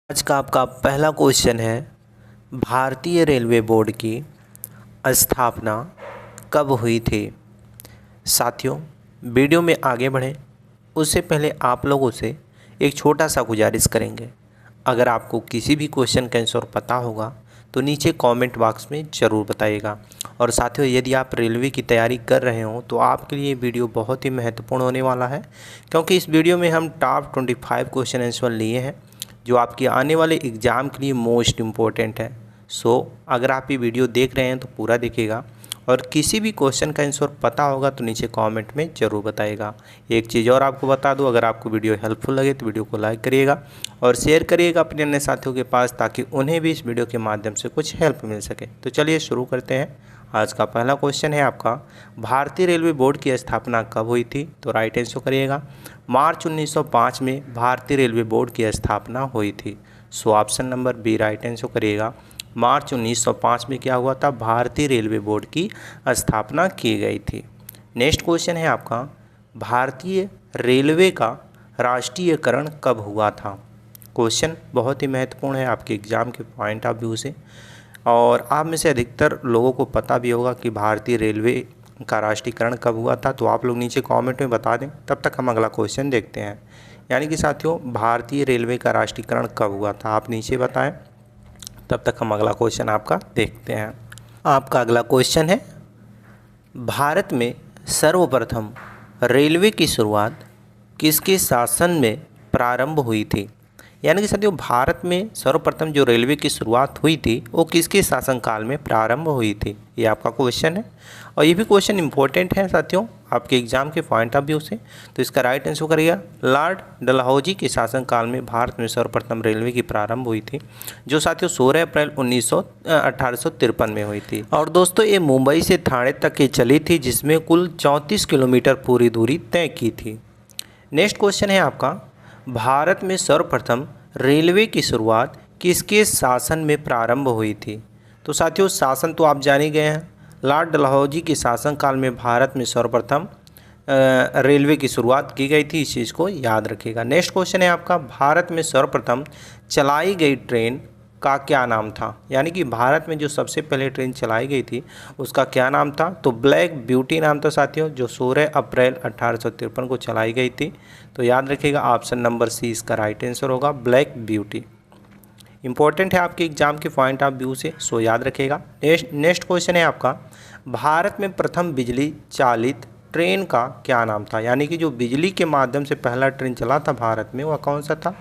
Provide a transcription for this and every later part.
आज का आपका पहला क्वेश्चन है, भारतीय रेलवे बोर्ड की स्थापना कब हुई थी। साथियों, वीडियो में आगे बढ़ें उससे पहले आप लोगों से एक छोटा सा गुजारिश करेंगे। अगर आपको किसी भी क्वेश्चन का आंसर पता होगा तो नीचे कमेंट बॉक्स में ज़रूर बताइएगा। और साथियों, यदि आप रेलवे की तैयारी कर रहे हो तो आपके लिए वीडियो बहुत ही महत्वपूर्ण होने वाला है, क्योंकि इस वीडियो में हम टॉप 25 क्वेश्चन आंसर लिए हैं जो आपके आने वाले एग्ज़ाम के लिए मोस्ट इम्पोर्टेंट है। अगर आप ये वीडियो देख रहे हैं तो पूरा देखिएगा, और किसी भी क्वेश्चन का आंसर पता होगा तो नीचे कमेंट में ज़रूर बताइएगा। एक चीज़ और आपको बता दूं, अगर आपको वीडियो हेल्पफुल लगे तो वीडियो को लाइक करिएगा और शेयर करिएगा अपने अन्य साथियों के पास, ताकि उन्हें भी इस वीडियो के माध्यम से कुछ हेल्प मिल सके। तो चलिए शुरू करते हैं। आज का पहला क्वेश्चन है आपका, भारतीय रेलवे बोर्ड की स्थापना कब हुई थी। तो राइट आंसर करिएगा, मार्च 1905 में भारतीय रेलवे बोर्ड की स्थापना हुई थी। Option number B right answer करिएगा, मार्च 1905 में क्या हुआ था, भारतीय रेलवे बोर्ड की स्थापना की गई थी। नेक्स्ट क्वेश्चन है आपका, भारतीय रेलवे का राष्ट्रीयकरण कब हुआ था। क्वेश्चन बहुत ही महत्वपूर्ण है आपके एग्ज़ाम के पॉइंट ऑफ व्यू से, और आप में से अधिकतर लोगों को पता भी होगा कि भारतीय रेलवे का राष्ट्रीयकरण कब हुआ था। तो आप लोग नीचे कमेंट में बता दें, तब तक हम अगला क्वेश्चन देखते हैं। यानी कि साथियों, भारतीय रेलवे का राष्ट्रीयकरण कब हुआ था, आप नीचे बताएं, तब तक हम अगला क्वेश्चन आपका देखते हैं। आपका अगला क्वेश्चन है, भारत में सर्वप्रथम रेलवे की शुरुआत किसके शासन में प्रारंभ हुई थी। यानी कि साथियों, भारत में सर्वप्रथम जो रेलवे की शुरुआत हुई थी वो किसके शासनकाल में प्रारंभ हुई थी, ये आपका क्वेश्चन है। और ये भी क्वेश्चन इंपॉर्टेंट है साथियों आपके एग्जाम के पॉइंट ऑफ व्यू से। तो इसका राइट आंसर करिएगा, लॉर्ड डलहौजी के शासनकाल में भारत में सर्वप्रथम रेलवे की प्रारंभ हुई थी, जो साथियों 16 अप्रैल 1853 में हुई थी। और दोस्तों, ये मुंबई से ठाणे तक ये चली थी, जिसमें कुल 34 किलोमीटर पूरी दूरी तय की थी। नेक्स्ट क्वेश्चन है आपका, भारत में सर्वप्रथम रेलवे की शुरुआत किसके शासन में प्रारंभ हुई थी। तो साथियों, शासन तो आप जान ही गए हैं, लॉर्ड डलहौजी के शासनकाल में भारत में सर्वप्रथम रेलवे की शुरुआत की गई थी, इस चीज़ को याद रखिएगा। नेक्स्ट क्वेश्चन है आपका, भारत में सर्वप्रथम चलाई गई ट्रेन का क्या नाम था। यानी कि भारत में जो सबसे पहले ट्रेन चलाई गई थी उसका क्या नाम था। तो ब्लैक ब्यूटी नाम था साथियों, जो 16 अप्रैल 1853 को चलाई गई थी। तो याद रखिएगा, ऑप्शन नंबर सी इसका राइट आंसर होगा, ब्लैक ब्यूटी। इंपॉर्टेंट है आपके एग्जाम के पॉइंट ऑफ व्यू से, याद रखिएगा। नेक्स्ट क्वेश्चन है आपका, भारत में प्रथम बिजली चालित ट्रेन का क्या नाम था। यानी कि जो बिजली के माध्यम से पहला ट्रेन चला था भारत में, वह कौन सा था।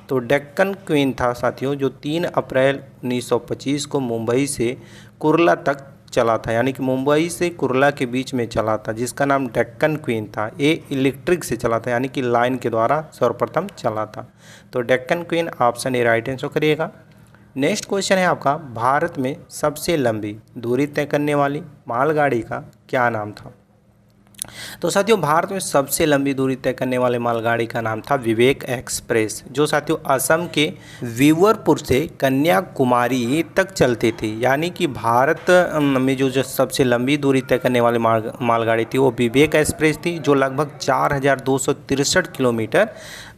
तो डेक्कन क्वीन था साथियों, जो 3 अप्रैल 1925 को मुंबई से कुर्ला तक चला था। यानी कि मुंबई से कुर्ला के बीच में चला था, जिसका नाम डेक्कन क्वीन था। ये इलेक्ट्रिक से चला था, यानी कि लाइन के द्वारा सर्वप्रथम चला था। तो Deccan queen option A right answer करिएगा। नेक्स्ट क्वेश्चन है आपका, भारत में सबसे लंबी दूरी तय करने वाली मालगाड़ी का क्या नाम था। तो साथियों, भारत में सबसे लंबी दूरी तय करने वाले मालगाड़ी का नाम था विवेक एक्सप्रेस, जो साथियों असम के वीवरपुर से कन्याकुमारी तक चलती थी। यानी कि भारत में जो सबसे लंबी दूरी तय करने वाली मालगाड़ी थी वो विवेक एक्सप्रेस थी, जो लगभग 4263 किलोमीटर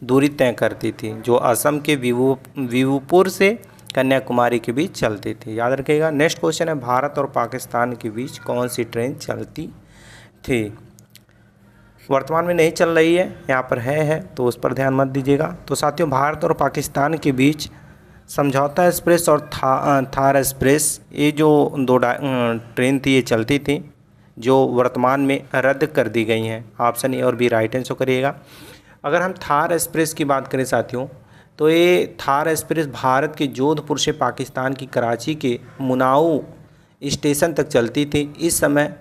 दूरी तय करती थी, जो असम के वीवरपुर से कन्याकुमारी के बीच चलती थी। याद रखिएगा। नेक्स्ट क्वेश्चन है, भारत और पाकिस्तान के बीच कौन सी ट्रेन चलती थी। वर्तमान में नहीं चल रही है, यहाँ पर है तो उस पर ध्यान मत दीजिएगा। तो साथियों, भारत और पाकिस्तान के बीच समझौता एक्सप्रेस और थार एक्सप्रेस, ये जो दो ट्रेन थी ये चलती थी, जो वर्तमान में रद्द कर दी गई हैं। ऑप्शन ए और बी राइट आंसर करिएगा। अगर हम थार एक्सप्रेस की बात करें साथियों, तो ये थार एक्सप्रेस भारत के जोधपुर से पाकिस्तान की कराची के मुनाऊ स्टेशन तक चलती थी। इस समय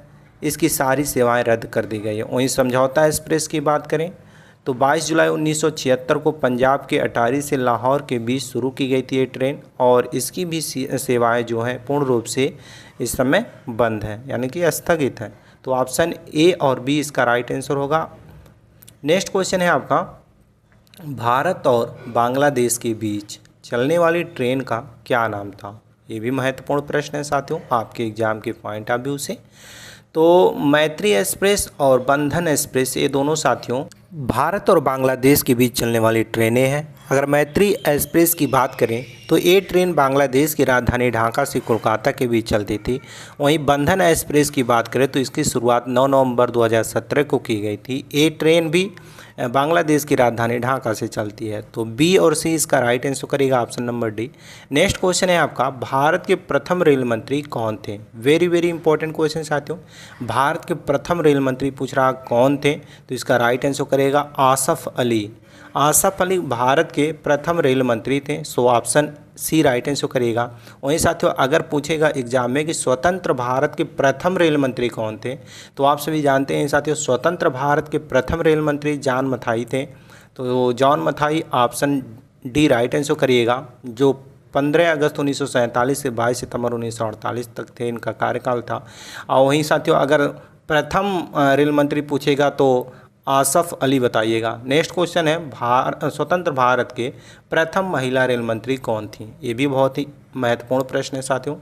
इसकी सारी सेवाएं रद्द कर दी गई है। वहीं समझौता एक्सप्रेस की बात करें तो 22 जुलाई 1976 को पंजाब के अटारी से लाहौर के बीच शुरू की गई थी ये ट्रेन, और इसकी भी सेवाएं जो हैं पूर्ण रूप से इस समय बंद हैं, यानी कि स्थगित है। तो ऑप्शन ए और बी इसका राइट आंसर होगा। नेक्स्ट क्वेश्चन है आपका, भारत और बांग्लादेश के बीच चलने वाली ट्रेन का क्या नाम था। ये भी महत्वपूर्ण प्रश्न है साथियों आपके एग्जाम के पॉइंट ऑफ व्यू से। तो मैत्री एक्सप्रेस और बंधन एक्सप्रेस, ये दोनों साथियों भारत और बांग्लादेश के बीच चलने वाली ट्रेनें हैं। अगर मैत्री एक्सप्रेस की बात करें तो ये ट्रेन बांग्लादेश की राजधानी ढाका से कोलकाता के बीच चलती थी। वहीं बंधन एक्सप्रेस की बात करें तो इसकी शुरुआत 9 नवंबर 2017 को की गई थी। ये ट्रेन भी बांग्लादेश की राजधानी ढाका से चलती है। तो बी और सी इसका राइट आंसर करेगा option number D. Next question है आपका, भारत के प्रथम रेल मंत्री कौन थे? वेरी वेरी इंपॉर्टेंट क्वेश्चन साथियों। भारत के प्रथम रेल मंत्री पूछ रहा कौन थे, तो इसका राइट आंसर करेगा आसफ अली। आसफ अली भारत के प्रथम रेल मंत्री थे, so option C right answer करेगा। वहीं साथियों अगर पूछेगा एग्जाम में कि स्वतंत्र भारत के प्रथम रेल मंत्री कौन थे, तो आप सभी जानते हैं साथियों स्वतंत्र भारत के प्रथम रेल मंत्री जॉन मथाई थे। तो John Mathai option D right answer करिएगा, जो 15 अगस्त 1947 से 22 सितंबर 1948 तक थे, इनका कार्यकाल था। और वहीं साथियों अगर प्रथम रेल मंत्री पूछेगा तो आसफ अली बताइएगा। नेक्स्ट क्वेश्चन है, स्वतंत्र भारत के प्रथम महिला रेल मंत्री कौन थी? ये भी बहुत ही महत्वपूर्ण प्रश्न है साथियों,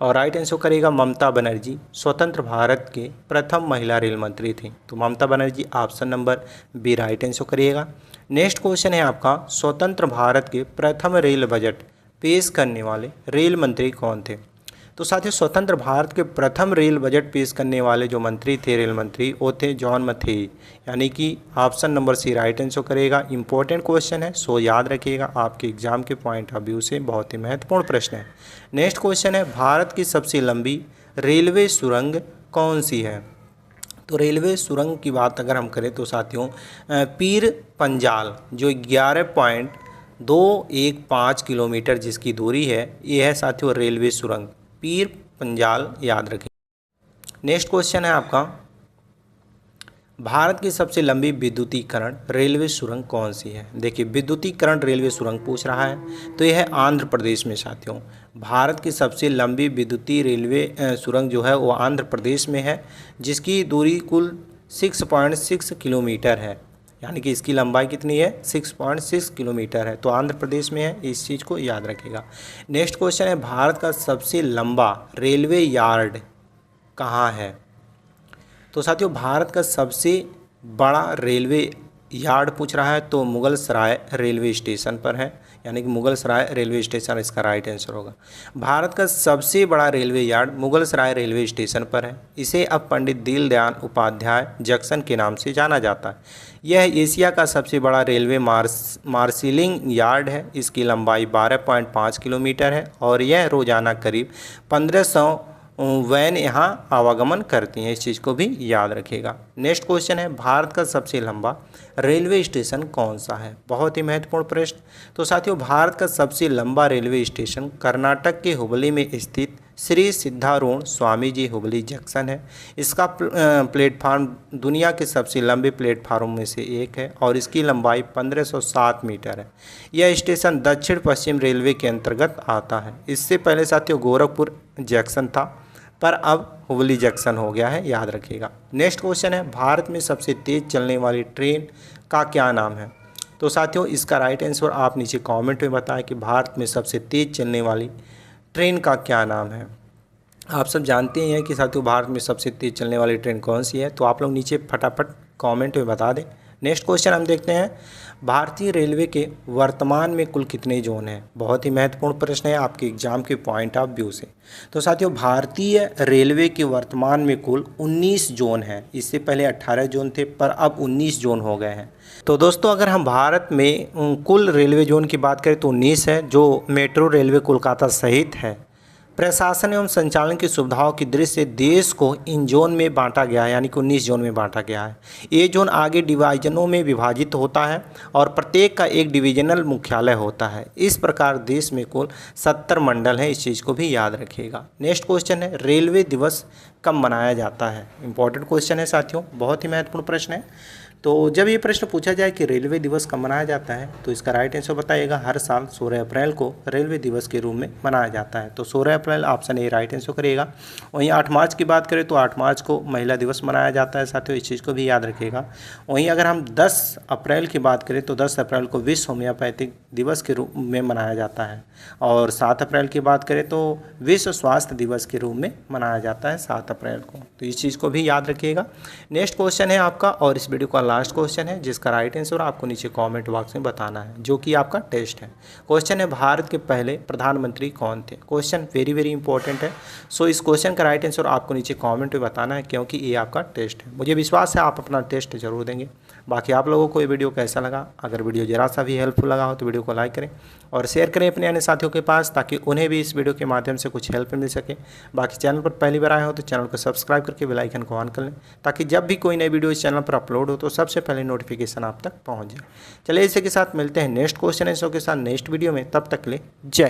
और राइट आंसर करेगा ममता बनर्जी। स्वतंत्र भारत के प्रथम महिला रेल मंत्री थी, तो Mamata Banerjee option number B right answer करिएगा। नेक्स्ट क्वेश्चन है आपका, स्वतंत्र भारत के प्रथम रेल बजट पेश करने वाले रेल मंत्री कौन थे? तो साथियों स्वतंत्र भारत के प्रथम रेल बजट पेश करने वाले जो मंत्री थे, रेल मंत्री, वो थे जॉन मथेई, यानी कि option number C right answer करेगा। इंपॉर्टेंट क्वेश्चन है, सो याद रखिएगा, आपके एग्जाम के पॉइंट ऑफ व्यू से बहुत ही महत्वपूर्ण प्रश्न है। नेक्स्ट क्वेश्चन है, भारत की सबसे लंबी रेलवे सुरंग कौन सी है? तो रेलवे सुरंग की बात अगर हम करें तो साथियों पीर पंजाल जो 11.215 किलोमीटर जिसकी दूरी है, ये है साथियों रेलवे सुरंग पीर पंजाल, याद रखें। नेक्स्ट क्वेश्चन है आपका, भारत की सबसे लंबी विद्युतीकरण रेलवे सुरंग कौन सी है? देखिए विद्युतीकरण रेलवे सुरंग पूछ रहा है, तो यह है आंध्र प्रदेश में साथियों। भारत की सबसे लंबी विद्युतीय रेलवे सुरंग जो है वो आंध्र प्रदेश में है, जिसकी दूरी कुल 6.6 किलोमीटर है, यानी कि इसकी लंबाई कितनी है? 6.6 किलोमीटर है, तो आंध्र प्रदेश में है, इस चीज़ को याद रखिएगा। नेक्स्ट क्वेश्चन है, भारत का सबसे लंबा रेलवे यार्ड कहाँ है? तो साथियों भारत का सबसे बड़ा रेलवे यार्ड पूछ रहा है, तो मुगल सराय रेलवे स्टेशन पर है, यानी कि मुगल सराय रेलवे स्टेशन इसका राइट आंसर होगा। भारत का सबसे बड़ा रेलवे यार्ड मुगल सराय रेलवे स्टेशन पर है। इसे अब पंडित दीनदयाल उपाध्याय जंक्शन के नाम से जाना जाता है। यह एशिया का सबसे बड़ा रेलवे मार्शलिंग यार्ड है। इसकी लंबाई 12.5 किलोमीटर है और यह रोजाना करीब 1500 वैन यहाँ आवागमन करती हैं, इस चीज़ को भी याद रखिएगा। नेक्स्ट क्वेश्चन है, भारत का सबसे लंबा रेलवे स्टेशन कौन सा है? बहुत ही महत्वपूर्ण प्रश्न। तो साथियों भारत का सबसे लंबा रेलवे स्टेशन कर्नाटक के हुबली में स्थित श्री सिद्धारूढ़ स्वामी जी हुबली जंक्शन है। इसका प्लेटफार्म दुनिया के सबसे लंबे प्लेटफार्म में से एक है और इसकी लंबाई 1507 मीटर है। यह स्टेशन दक्षिण पश्चिम रेलवे के अंतर्गत आता है। इससे पहले साथियों गोरखपुर जंक्शन था, पर अब हुबली जंक्शन हो गया है, याद रखिएगा। नेक्स्ट क्वेश्चन है, भारत में सबसे तेज़ चलने वाली ट्रेन का क्या नाम है? तो साथियों इसका राइट आंसर आप नीचे कमेंट में बताएं कि भारत में सबसे तेज़ चलने वाली ट्रेन का क्या नाम है। आप सब जानते हैं कि साथियों भारत में सबसे तेज़ चलने वाली ट्रेन कौन सी है, तो आप लोग नीचे फटाफट कमेंट में बता दें। नेक्स्ट क्वेश्चन हम देखते हैं, भारतीय रेलवे के वर्तमान में कुल कितने जोन हैं? बहुत ही महत्वपूर्ण प्रश्न है आपके एग्जाम के पॉइंट ऑफ व्यू से। तो साथियों भारतीय रेलवे के वर्तमान में कुल 19 जोन हैं। इससे पहले 18 जोन थे, पर अब 19 जोन हो गए हैं। तो दोस्तों अगर हम भारत में कुल रेलवे जोन की बात करें तो 19 है, जो मेट्रो रेलवे कोलकाता सहित है। प्रशासन एवं संचालन की सुविधाओं की दृष्टि से देश को इन जोन में बांटा गया है, यानी कि 19 जोन में बांटा गया है। ये जोन आगे डिवीजनों में विभाजित होता है और प्रत्येक का एक डिवीजनल मुख्यालय होता है। इस प्रकार देश में कुल 70 मंडल हैं, इस चीज़ को भी याद रखिएगा। नेक्स्ट क्वेश्चन है, रेलवे दिवस कब मनाया जाता है? इंपॉर्टेंट क्वेश्चन है साथियों, बहुत ही महत्वपूर्ण प्रश्न है। तो जब ये प्रश्न पूछा जाए कि रेलवे दिवस कब मनाया जाता है, तो इसका राइट आंसर बताइएगा। हर साल 16 अप्रैल को रेलवे दिवस के रूप में मनाया जाता है, तो 16 अप्रैल ऑप्शन ए राइट आंसर करिएगा। वहीं 8 मार्च की बात करें तो 8 मार्च को महिला दिवस मनाया जाता है साथियों, इस चीज़ को भी याद रखिएगा। वहीं अगर हम 10 अप्रैल की बात करें तो 10 अप्रैल को विश्व होम्योपैथिक दिवस के रूप में मनाया जाता है, और 7 अप्रैल की बात करें तो विश्व स्वास्थ्य दिवस के रूप में मनाया जाता है 7 अप्रैल को, तो इस चीज़ को भी याद रखिएगा। नेक्स्ट क्वेश्चन है आपका, और इस वीडियो को लास्ट क्वेश्चन है जिसका राइट आंसर आपको नीचे कमेंट बॉक्स में बताना है, जो कि आपका टेस्ट है। क्वेश्चन है भारत के पहले प्रधानमंत्री कौन थे। क्वेश्चन वेरी वेरी इंपॉर्टेंट है। सो इस क्वेश्चन का राइट आंसर आपको नीचे कमेंट में बताना है, क्योंकि ये आपका टेस्ट है। मुझे विश्वास है आप अपना टेस्ट जरूर देंगे। बाकी आप लोगों को ये वीडियो कैसा लगा, अगर वीडियो ज़रा सा भी हेल्पफुल लगा हो तो वीडियो को लाइक करें और शेयर करें अपने अन्य साथियों के पास, ताकि उन्हें भी इस वीडियो के माध्यम से कुछ हेल्प मिल सके। बाकी चैनल पर पहली बार आए हो तो चैनल को सब्सक्राइब करके बेल आइकन को ऑन कर लें, ताकि जब भी कोई नई वीडियो इस चैनल पर अपलोड हो तो सबसे पहले नोटिफिकेशन आप तक पहुंच जाए। चलिए इसी के साथ मिलते हैं नेक्स्ट क्वेश्चन आंसर के साथ नेक्स्ट वीडियो में। तब तक के लिए जय।